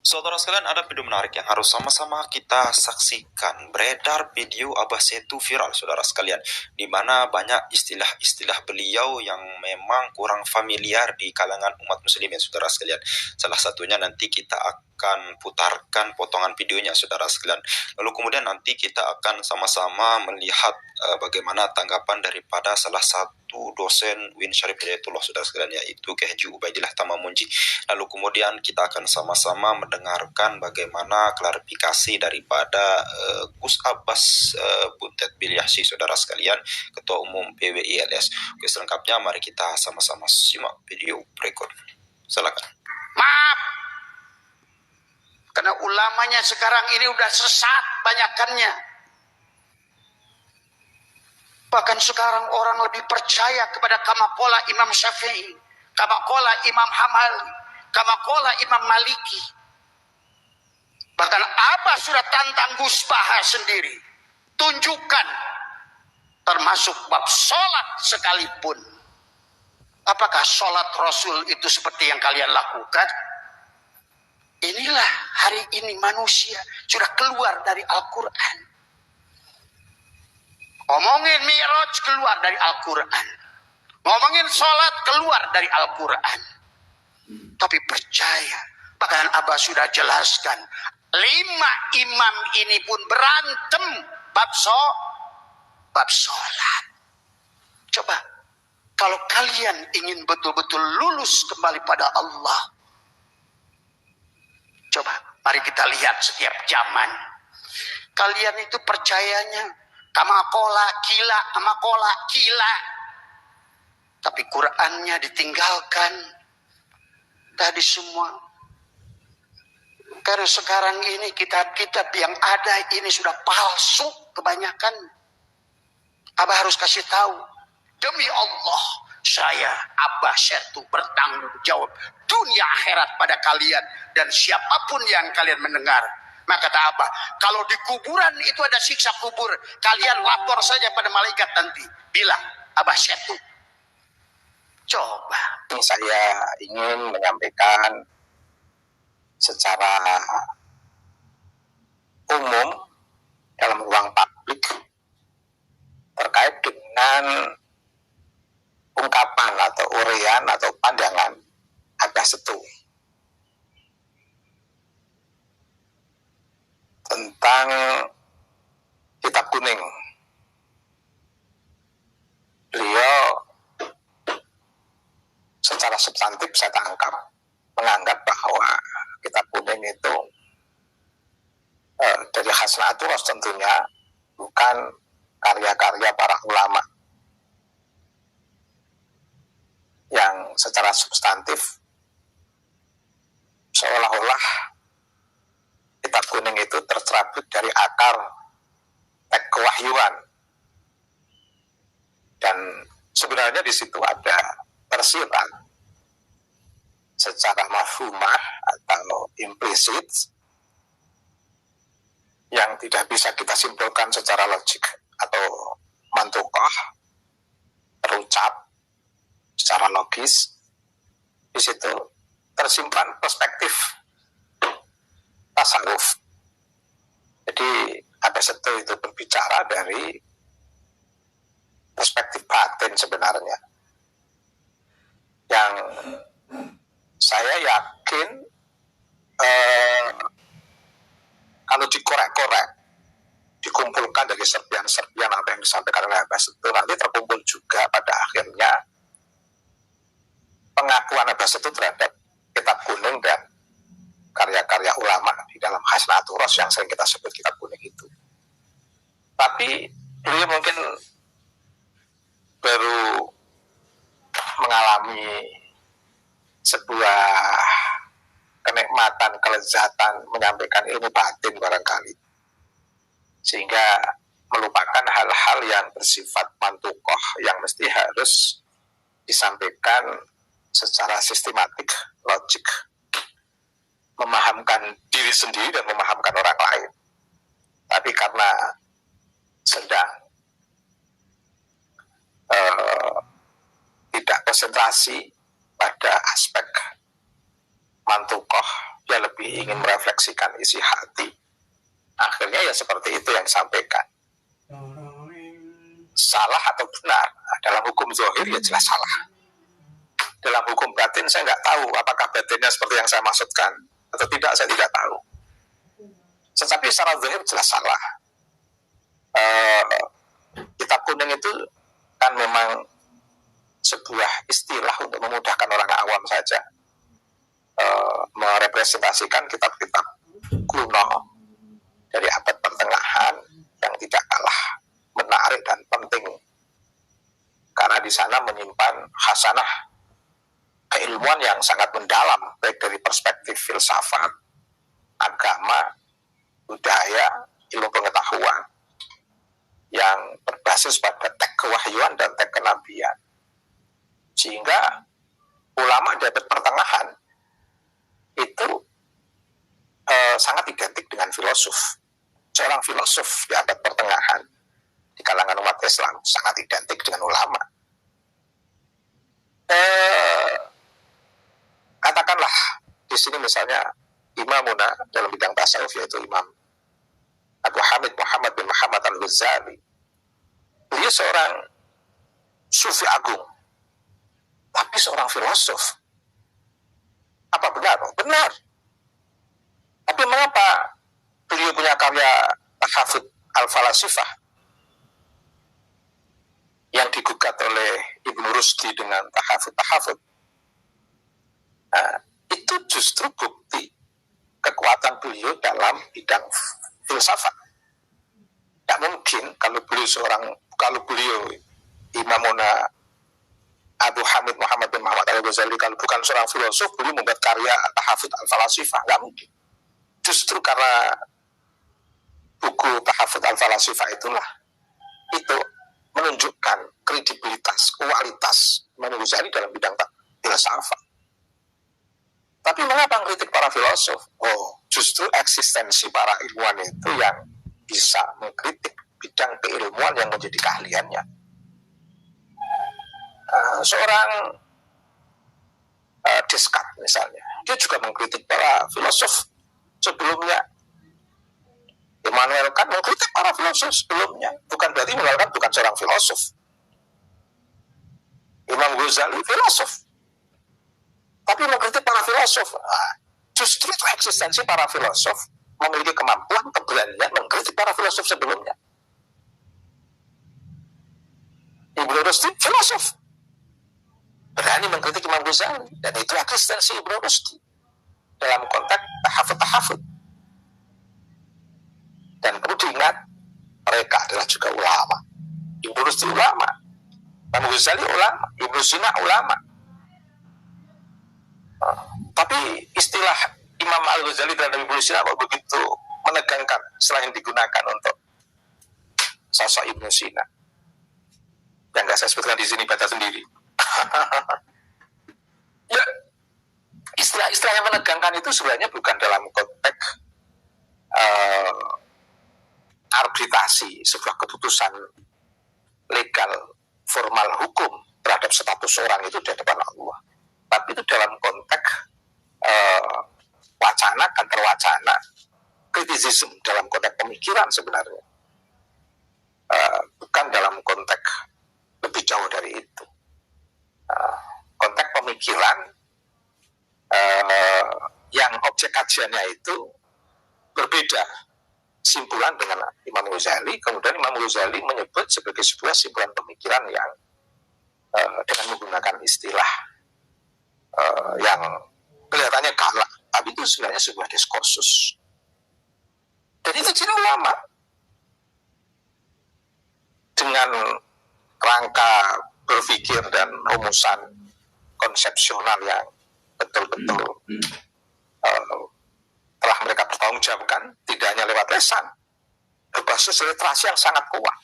Saudara sekalian, ada video menarik yang harus sama-sama kita saksikan. Beredar video Abah Setu viral, saudara sekalian, di mana banyak istilah-istilah beliau yang memang kurang familiar di kalangan umat muslim ya, saudara sekalian. Salah satunya nanti kita akan putarkan potongan videonya, saudara sekalian. Lalu kemudian nanti kita akan sama-sama melihat bagaimana tanggapan daripada salah satu dosen Win Syarif Hidayatullah, saudara sekalian, yaitu Kiai Haji Ubaidillah Tamamunji. Lalu kemudian kita akan sama-sama mendengarkan bagaimana klarifikasi daripada Gus Abbas Butet Bilyahsi, saudara sekalian, Ketua Umum PWILS. Oke, selengkapnya mari kita sama-sama simak video berikut. Silakan. Maaf, karena ulamanya sekarang ini udah sesat banyakannya. Bahkan sekarang orang lebih percaya kepada kamakola Imam Syafi'i, kamakola Imam Hambali, kamakola Imam Maliki. Bahkan Abah sudah tantang Gus Baha sendiri. Tunjukkan, termasuk bab sholat sekalipun. Apakah sholat Rasul itu seperti yang kalian lakukan? Inilah hari ini manusia sudah keluar dari Al-Quran. Ngomongin Mi'raj keluar dari Al-Quran. Ngomongin sholat keluar dari Al-Quran. Tapi percaya, bahkan Abah sudah jelaskan, 5 imam ini pun berantem bab sholat. Coba, kalau kalian ingin betul-betul lulus kembali pada Allah, coba, mari kita lihat setiap zaman. Kalian itu percayanya kamakola kila. Tapi Qurannya ditinggalkan. Tadi semua. Karena sekarang ini kitab-kitab yang ada ini sudah palsu kebanyakan. Abah harus kasih tahu. Demi Allah, saya Abah Setu bertanggung jawab dunia akhirat pada kalian. Dan siapapun yang kalian mendengar. Maka kata Abah, kalau di kuburan itu ada siksa kubur, kalian lapor saja pada malaikat nanti. Bilang, Abah Setu. Coba. Saya ingin menyampaikan secara umum dalam ruang publik terkait dengan ungkapan atau uraian atau pandangan Abah Setu tentang kitab kuning. Beliau secara substantif saya tangkap menganggap bahwa kitab kuning itu dari Hasnatul Ros tentunya bukan karya-karya para ulama yang secara substantif seolah-olah kitab kuning itu tercerabut dari akar teks kewahyuan, dan sebenarnya di situ ada tersirat secara mafhumah atau implisit yang tidak bisa kita simpulkan secara logik atau mantukah terucap secara logis. Di situ tersimpan perspektif tasawuf. Jadi Abah Setu itu berbicara dari perspektif batin sebenarnya, yang saya yakin kalau dikorek-korek, dikumpulkan dari serpian-serpian apa yang disampaikan oleh Abah Setu, nanti terkumpul juga pada akhirnya pengakuan Abah Setu terhadap kitab kuning dan karya-karya ulama di dalam Hasnatul Ros yang sering kita sebut kitab kuning itu. Tapi beliau mungkin baru mengalami sebuah kenikmatan, kelezatan menyampaikan ilmu batin barangkali, sehingga melupakan hal-hal yang bersifat mantukoh yang mesti harus disampaikan secara sistematik, logik, memahamkan diri sendiri dan memahamkan orang lain. Tapi karena sedang tidak konsentrasi pada aspek mantukoh dia lebih ingin merefleksikan isi hati. Akhirnya ya seperti itu yang disampaikan. Salah atau benar? Dalam hukum zahir ya jelas salah. Dalam hukum batin saya nggak tahu apakah batinnya seperti yang saya maksudkan atau tidak, saya tidak tahu. Tetapi secara zahir jelas salah. Kitab kuning itu kan memang sebuah istilah untuk memudahkan orang awam saja, merepresentasikan kitab-kitab kuno dari abad pertengahan yang tidak kalah menarik dan penting, karena di sana menyimpan khasanah keilmuan yang sangat mendalam, baik dari perspektif filsafat, agama, budaya, ilmu pengetahuan yang berbasis pada teks kewahyuan dan teks kenabian. Sehingga ulama di abad pertengahan itu sangat identik dengan filosof. Seorang filosof di abad pertengahan di kalangan umat Islam sangat identik dengan ulama. Katakanlah di sini misalnya imamuna dalam bidang tasawuf, yaitu Imam Abu Hamid Muhammad bin Muhammad Al-Ghazali. Beliau seorang sufi agung, tapi seorang filosof. Apa benar? Benar. Tapi mengapa beliau punya karya Tahafut Al-Falasifah yang digugat oleh Ibnu Rusdi dengan Tahafut? Nah, itu justru bukti kekuatan beliau dalam bidang filsafat. Tidak mungkin kalau beliau Imamuna Abu Hamid Muhammad bin Muhammad Al-Ghazali, kalau bukan seorang filosof, beliau membuat karya Tahafut Al-Falasifah. Tidak mungkin. Justru karena buku Tahafut Al-Falasifah itulah, itu menunjukkan kredibilitas, kualitas Imam Ghazali dalam bidang filsafat. Tapi mengapa mengkritik para filosof? Justru eksistensi para ilmuwan itu yang bisa mengkritik bidang keilmuan yang menjadi keahliannya. Seorang Descartes misalnya, dia juga mengkritik para filosof sebelumnya. Immanuel Kant mengkritik para filosof sebelumnya. Bukan berarti Immanuel Kant bukan seorang filosof. Imam Ghazali filosof, tapi mengkritik para filosof. Justru itu eksistensi para filosof memiliki kemampuan, keberanian mengkritik para filosof sebelumnya. Ibnu Rusdi filosof, berani mengkritik Imam Ghazali, dan itu eksistensi Ibnu Rusdi dalam konteks tahafut. Dan perlu diingat, mereka adalah juga ulama. Ibnu Rusdi ulama, Imam Ghazali ulama, Ibnu Sina ulama. Tapi istilah Imam Al-Ghazali dan Ibnu Sina begitu menegangkan setelah yang digunakan untuk sosok Ibnu Sina. Yang nggak saya sebutkan di sini, baca sendiri. Ya, istilah-istilah yang menegangkan itu sebenarnya bukan dalam konteks arbitrasi sebuah keputusan legal formal hukum terhadap status orang itu di hadapan Allah, tapi itu dalam konteks wacana dan terwacana, kritisisme dalam konteks pemikiran sebenarnya, bukan dalam konteks lebih jauh dari itu. Konteks pemikiran yang objek kajiannya itu berbeda simpulan dengan Imam Ghazali. Kemudian Imam Ghazali menyebut sebagai sebuah simpulan pemikiran yang dengan menggunakan istilah yang kelihatannya galak, tapi itu sebenarnya sebuah diskursus. Dan itu ciri ulama dengan rangka berpikir dan rumusan konsepsional yang betul-betul telah mereka bertanggungjawabkan, tidak hanya lewat lesan, berbasis literasi yang sangat kuat,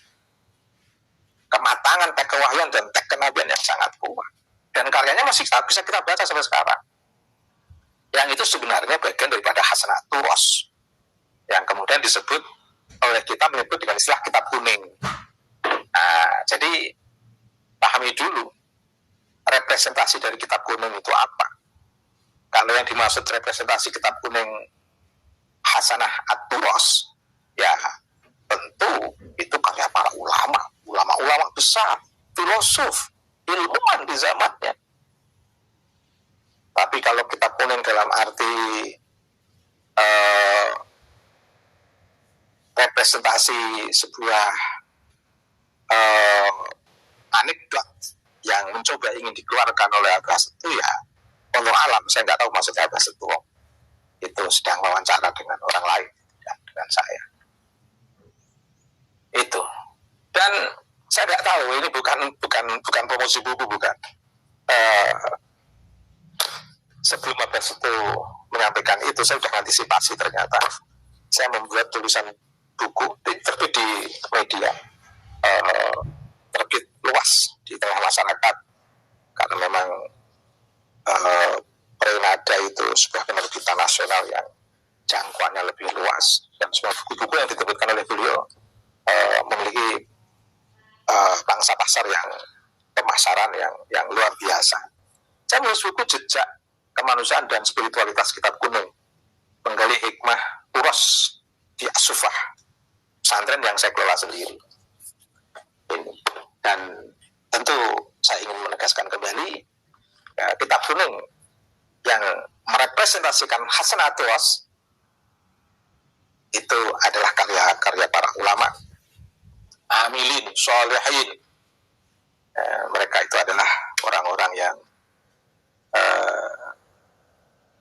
kematangan teks kewahyuan dan teks kenabian yang sangat kuat, dan karyanya masih bisa kita baca sampai sekarang. Yang itu sebenarnya bagian daripada Hasanatul Ros yang kemudian disebut oleh kita menyebut dengan istilah kitab kuning. Nah, jadi pahami dulu representasi dari kitab kuning itu apa. Kalau yang dimaksud representasi kitab kuning Hasanah At-Turas, ya tentu itu karya para ulama besar, filosof, ilmuwan di zamannya. Tapi kalau kitab kuning dalam arti representasi sebuah anekdot yang mencoba ingin dikeluarkan oleh Abah Setu, ya Allah alam, saya nggak tahu maksudnya Abah Setu itu sedang wawancara dengan orang lain, tidak dengan saya. Itu. Dan saya nggak tahu, ini bukan promosi buku, bukan. Sebelum Abah Setu menyampaikan itu, saya sudah antisipasi. Ternyata saya membuat tulisan buku terbit di media, terbit luas di tengah masyarakat, karena memang Prenada itu sebuah penerbitan nasional yang jangkauannya lebih luas, dan semua buku-buku yang diterbitkan oleh beliau memiliki pangsa pasar yang pemasaran yang luar biasa. Saya menulis buku Jejak Kemanusiaan dan Spiritualitas Kitab Kuning, menggali hikmah uros di Asufah, pesantren yang saya kelola sendiri. Dan tentu saya ingin menegaskan kembali, ya, kitab kuning yang merepresentasikan Hasanah At-Turas itu adalah karya-karya para ulama, amilin, sholihin. Mereka itu adalah orang-orang yang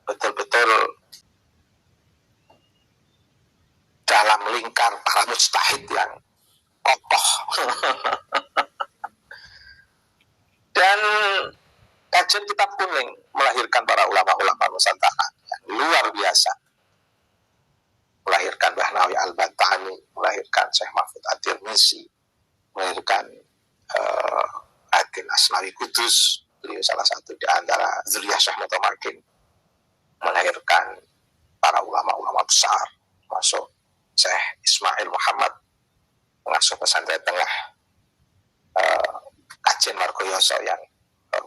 betul-betul dalam lingkar para mujtahid yang kokoh. Dan kajian kitab kuning melahirkan para ulama-ulama Nusantara yang luar biasa. Melahirkan Bahnawi Al-Bantani, melahirkan Syekh Mahfud At-Tirmizi, melahirkan Adil Asnawi Kudus, beliau salah satu di antara zuriyah Syekh Mutamakin, melahirkan para ulama-ulama besar, masuk Syekh Ismail Muhammad, pengasuh pesantren tengah Kajen Margoyoso yang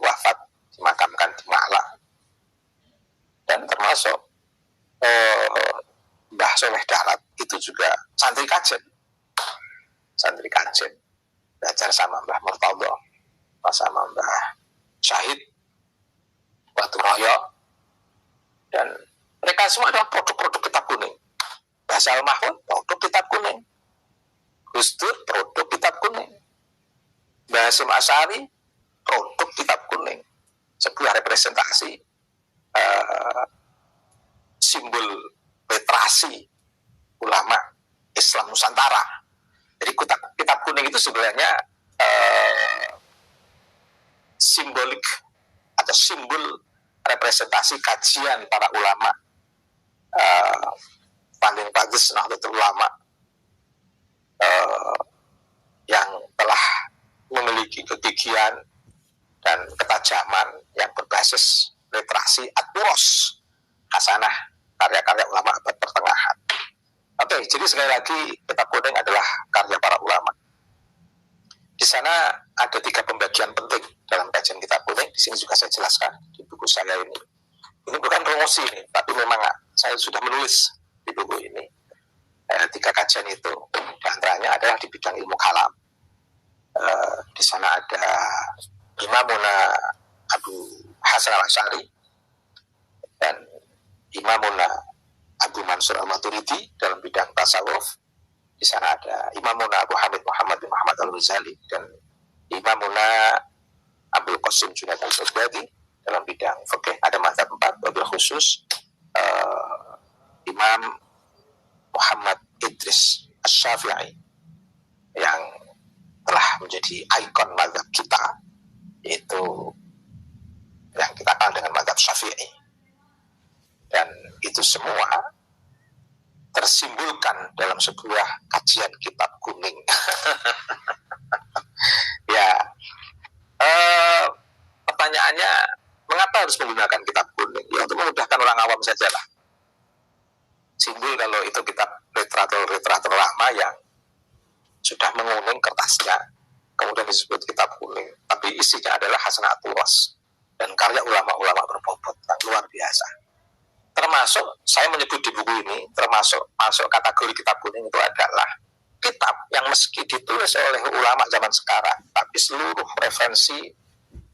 wafat dimakamkan di Malang, dan termasuk Mbah Soleh Darat itu juga santri Kajen, belajar sama Mbah Murtadho, sama Mbah Syahid Batu Royo, dan mereka semua adalah produk-produk kitab kuning. Mbah Salmahun produk kitab kuning, Gus Dur produk kitab kuning, Mbah Hasyim Asy'ari produk kitab kuning. Sebuah representasi simbol literasi ulama Islam Nusantara. Jadi kitab kuning itu sebenarnya simbolik atau simbol representasi kajian para ulama, Panding Bagus Nahdlatul Ulama, yang telah memiliki kegigihan dan ketajaman yang berbasis literasi At-Turas, Hasanah, karya-karya ulama abad pertengahan. Oke, jadi sekali lagi kitab kuning adalah karya para ulama. Di sana ada 3 pembagian penting dalam kajian kitab kuning. Di sini juga saya jelaskan di buku saya ini. Ini bukan promosi, tapi memang saya sudah menulis di buku ini 3 kajian itu. Di antaranya adalah di bidang ilmu kalam. Di sana ada Imamuna Abu Hasan Al-Asy'ari dan Imamuna Abu Mansur Al-Maturidi dalam bidang tasawuf. Di sana ada Imamuna Abu Hamid Muhammad bin Muhammad Al-Ghazali dan Imamuna Abdul Qasim Junaid Al-Baghdadi dalam bidang fikih. Ada mazhab 4, wabil khusus Imam Muhammad Idris Asy-Syafi'i yang telah menjadi ikon mazhab kita, yaitu yang kita kenal dengan mazhab Syafi'i. Dan itu semua tersimbolkan dalam sebuah kajian kitab kuning. Ya, pertanyaannya, mengapa harus menggunakan kitab kuning? Ya, untuk memudahkan orang awam sajalah. Simbol kalau itu kitab literatur lama yang sudah menguning kertasnya, kemudian disebut kitab kuning, tapi isinya adalah Hasanah At-Turas dan karya ulama-ulama berbobot yang luar biasa. termasuk saya menyebut di buku ini termasuk masuk kategori kitab kuning itu adalah kitab yang meski ditulis oleh ulama zaman sekarang, tapi seluruh referensi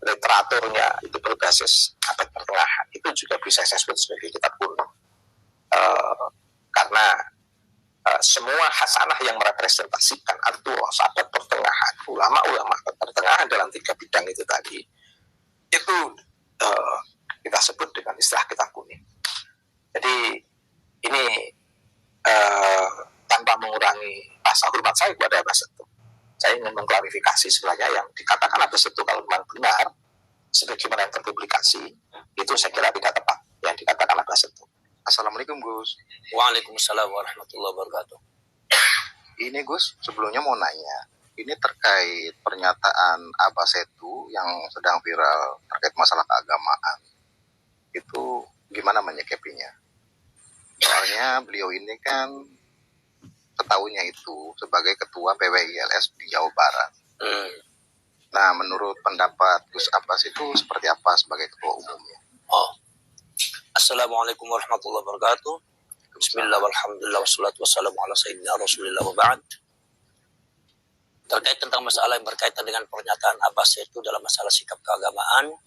literaturnya itu berbasis abad pertengahan. Itu juga bisa saya sebut sebagai kitab kuno, karena semua hasanah yang merepresentasikan artuos abad pertengahan, ulama-ulama abad pertengahan dalam 3 bidang itu tadi, itu kita sebut dengan istilah kitab kuning. Jadi ini tanpa mengurangi rasa hormat saya kepada Abah Setu, saya ingin mengklarifikasi sebenarnya yang dikatakan Abah Setu kalau memang benar sebagaimana yang terpublikasi, itu saya kira tidak tepat yang dikatakan Abah Setu. Assalamualaikum Gus. Waalaikumsalam warahmatullahi wabarakatuh. Ini Gus, sebelumnya mau nanya, ini terkait pernyataan Abah Setu yang sedang viral terkait masalah keagamaan. Itu gimana menyikapinya? Soalnya beliau ini kan ketahuinya itu sebagai ketua PWI-LS di Jawa Barat. Nah, menurut pendapat Gus Abbas itu seperti apa sebagai ketua umumnya? Assalamualaikum warahmatullahi wabarakatuh. Bismillah walhamdulillah wassalatu wassalamu ala sayyidina rasulillah wa ba'd. Terkait tentang masalah yang berkaitan dengan pernyataan Abah Setu dalam masalah sikap keagamaan,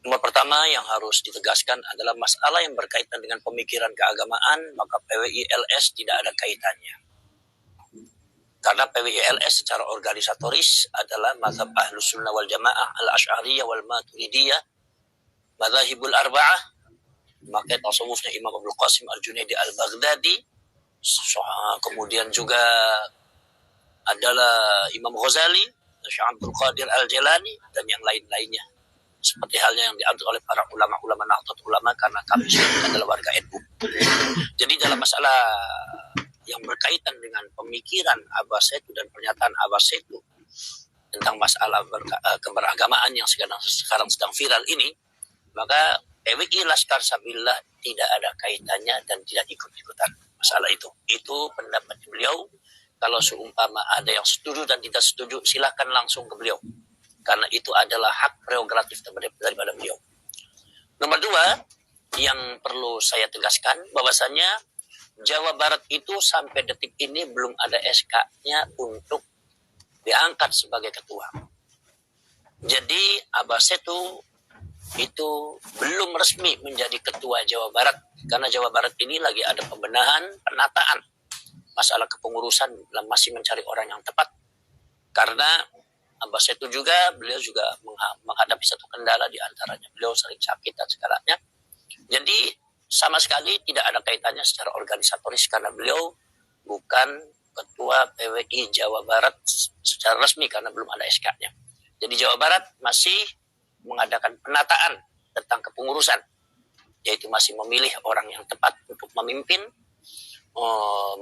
nomor pertama yang harus ditegaskan adalah masalah yang berkaitan dengan pemikiran keagamaan, maka PWI-LS tidak ada kaitannya. Karena PWI-LS secara organisatoris adalah mazhab Ahlus Sunnah wal Jamaah Al-Asy'ariyah wal Maturidiyah, Madzhabul Arba'ah, maka tasawufnya Imam Abdul Qasim Al-Junaidi Al-Baghdadi, kemudian juga adalah Imam Ghazali, Syekh Abdul Qadir Al-Jilani, dan yang lain-lainnya. Seperti halnya yang diambil oleh para ulama-ulama Nahdlatul Ulama, karena kami adalah warga NU. Jadi dalam masalah yang berkaitan dengan pemikiran Abah Setu dan pernyataan Abah Setu tentang masalah keberagamaan yang sekarang sedang viral ini, maka PWI Laskar Sabillah tidak ada kaitannya dan tidak ikut-ikutan masalah itu. Itu pendapat beliau. Kalau seumpama ada yang setuju dan tidak setuju, silahkan langsung ke beliau. Karena itu adalah hak prerogatif daripada beliau. Nomor 2, yang perlu saya tegaskan bahwasanya Jawa Barat itu sampai detik ini belum ada SK-nya untuk diangkat sebagai ketua. Jadi Abah Setu itu belum resmi menjadi ketua Jawa Barat, karena Jawa Barat ini lagi ada pembenahan, penataan masalah kepengurusan dan masih mencari orang yang tepat. Karena Abah Setu juga, beliau juga menghadapi satu kendala, di antaranya beliau sering sakit dan segalanya. Jadi sama sekali tidak ada kaitannya secara organisatoris, karena beliau bukan ketua PWI Jawa Barat secara resmi karena belum ada SK-nya. Jadi Jawa Barat masih mengadakan penataan tentang kepengurusan, yaitu masih memilih orang yang tepat untuk memimpin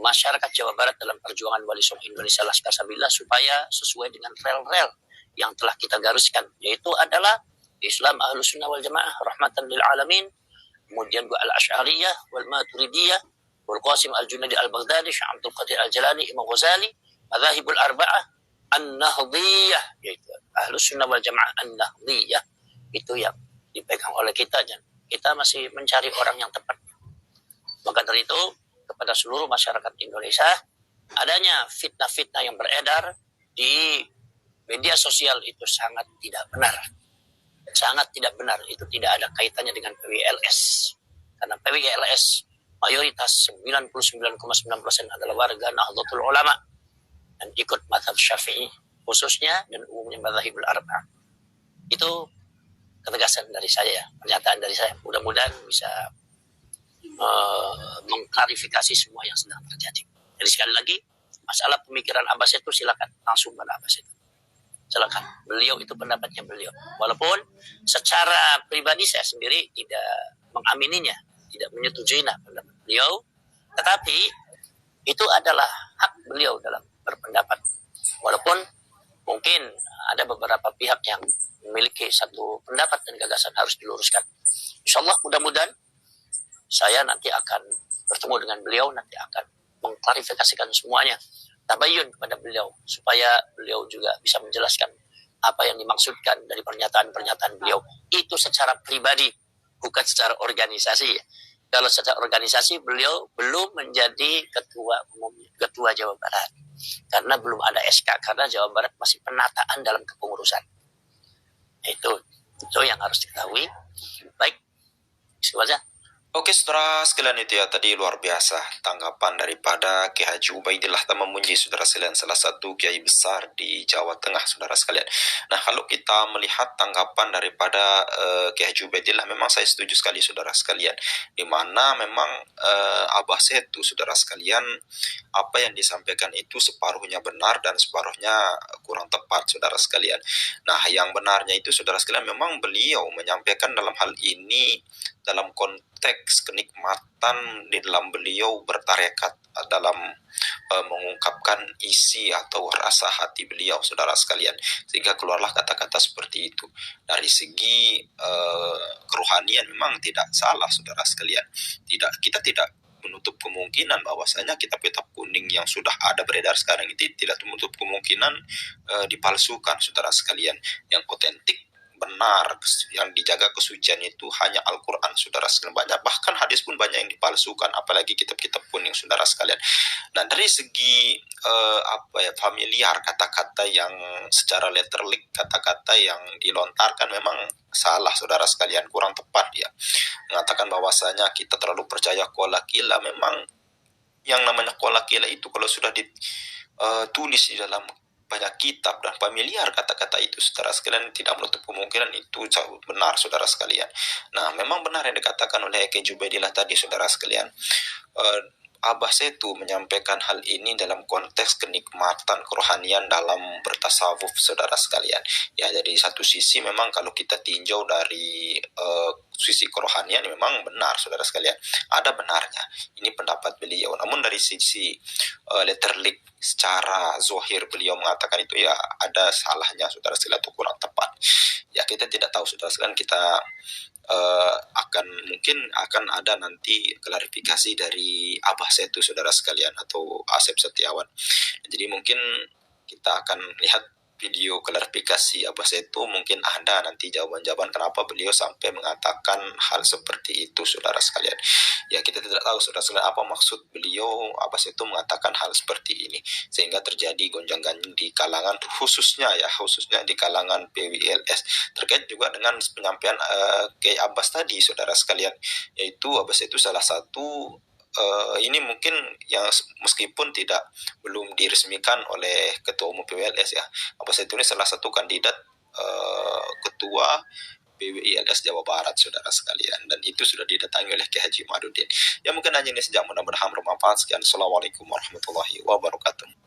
masyarakat Jawa Barat dalam perjuangan Wali Songo Indonesia Laskar Sabillah supaya sesuai dengan rel-rel yang telah kita gariskan, yaitu adalah Islam Ahlus Sunnah wal Jamaah rahmatan lil alamin, kemudian Al-Asy'ariyah wal Maturidiyah, Abdul Qasim Al-Junaidi Al-Baghdadi, Syekh Abdul Qadir Al-Jilani, Imam Ghazali, Madzhabul Arba'ah, An-Nahdliyah, yaitu Ahlus Sunnah wal Jamaah An-Nahdliyah. Itu yang dipegang oleh kita, dan kita masih mencari orang yang tepat. Maka dari itu, kepada seluruh masyarakat Indonesia, adanya fitnah-fitnah yang beredar di media sosial itu sangat tidak benar. Sangat tidak benar. Itu tidak ada kaitannya dengan PWI-LS. Karena PWI-LS mayoritas 99,9% adalah warga Nahdlatul Ulama dan ikut mazhab Syafi'i khususnya, dan umumnya Madzhabul Arba'ah. Itu ketegasan dari saya, pernyataan dari saya. Mudah-mudahan bisa mengklarifikasi semua yang sedang terjadi. Jadi sekali lagi, masalah pemikiran Abah Setu silakan langsung pada Abah Setu. Silakan. Beliau itu pendapatnya beliau. Walaupun secara pribadi saya sendiri tidak mengamininya, tidak menyetujui pendapat beliau, tetapi itu adalah hak beliau dalam berpendapat. Walaupun mungkin ada beberapa pihak yang memiliki satu pendapat dan gagasan harus diluruskan. Insyaallah mudah-mudahan saya nanti akan bertemu dengan beliau, nanti akan mengklarifikasikan semuanya, tabayun kepada beliau, supaya beliau juga bisa menjelaskan apa yang dimaksudkan dari pernyataan-pernyataan beliau. Itu secara pribadi, bukan secara organisasi ya. Kalau secara organisasi beliau belum menjadi ketua Jawa Barat karena belum ada SK, karena Jawa Barat masih penataan dalam kepengurusan. Itu yang harus diketahui. Baik, semuanya. Oke, saudara sekalian, itu ya tadi luar biasa tanggapan daripada Kiai Haji Ubaidillah Tamamunji, saudara sekalian, salah satu kiai besar di Jawa Tengah, saudara sekalian. Nah, kalau kita melihat tanggapan daripada Kiai Haji Ubaidillah, memang saya setuju sekali, saudara sekalian, di mana memang Abah Setu, saudara sekalian, apa yang disampaikan itu separuhnya benar dan separuhnya kurang tepat, saudara sekalian. Nah, yang benarnya itu, saudara sekalian, memang beliau menyampaikan dalam hal ini dalam konteks kenikmatan di dalam beliau bertarekat, dalam mengungkapkan isi atau rasa hati beliau, saudara sekalian, sehingga keluarlah kata-kata seperti itu. Dari segi kerohanian memang tidak salah, saudara sekalian. Kita tidak menutup kemungkinan bahwasanya kitab kuning yang sudah ada beredar sekarang itu tidak menutup kemungkinan dipalsukan, saudara sekalian. Yang otentik, benar, yang dijaga kesucian itu hanya Al-Quran, saudara sekalian. Bahkan hadis pun banyak yang dipalsukan, apalagi kitab-kitab kuning, saudara sekalian. Nah, dari segi familiar, kata-kata yang secara letterlik, kata-kata yang dilontarkan memang salah, saudara sekalian, kurang tepat ya. Mengatakan bahwasanya kita terlalu percaya qala qila, memang yang namanya qala qila itu kalau sudah ditulis di dalam banyak kitab dan familiar kata-kata itu, saudara sekalian, tidak menutup kemungkinan itu jauh benar, saudara sekalian. Nah, memang benar yang dikatakan oleh Kiai Ubaidillah tadi, saudara sekalian. Abah Setu menyampaikan hal ini dalam konteks kenikmatan kerohanian dalam bertasawuf, saudara sekalian. Ya, jadi satu sisi memang kalau kita tinjau dari sisi kerohanian memang benar, saudara sekalian, ada benarnya. Ini pendapat beliau. Namun dari sisi letterlik, secara zohir beliau mengatakan itu ya ada salahnya, saudara sekalian, itu kurang tepat. Ya, kita tidak tahu, saudara sekalian, kita mungkin akan ada nanti klarifikasi dari Abah Setu, saudara sekalian, atau Asep Setiawan. Jadi mungkin kita akan lihat video klarifikasi Abah Setu, mungkin ada nanti jawaban-jawaban kenapa beliau sampai mengatakan hal seperti itu, saudara sekalian. Ya, kita tidak tahu, saudara sekalian, apa maksud beliau Abah Setu mengatakan hal seperti ini sehingga terjadi gonjang-ganjing di kalangan, khususnya di kalangan PWLS, terkait juga dengan penyampaian Kiai Abbas tadi, saudara sekalian, yaitu Abah Setu salah satu ini mungkin yang meskipun belum diresmikan oleh Ketua Umum PWLS ya, Abah Setu ini salah satu kandidat Ketua PWLS Jawa Barat, saudara sekalian, dan itu sudah didatangi oleh Kiai Haji Madudin. Ya, mungkin hanya ini saja, mudah-mudahan bermanfaat. Sekian, Assalamualaikum warahmatullahi wabarakatuh.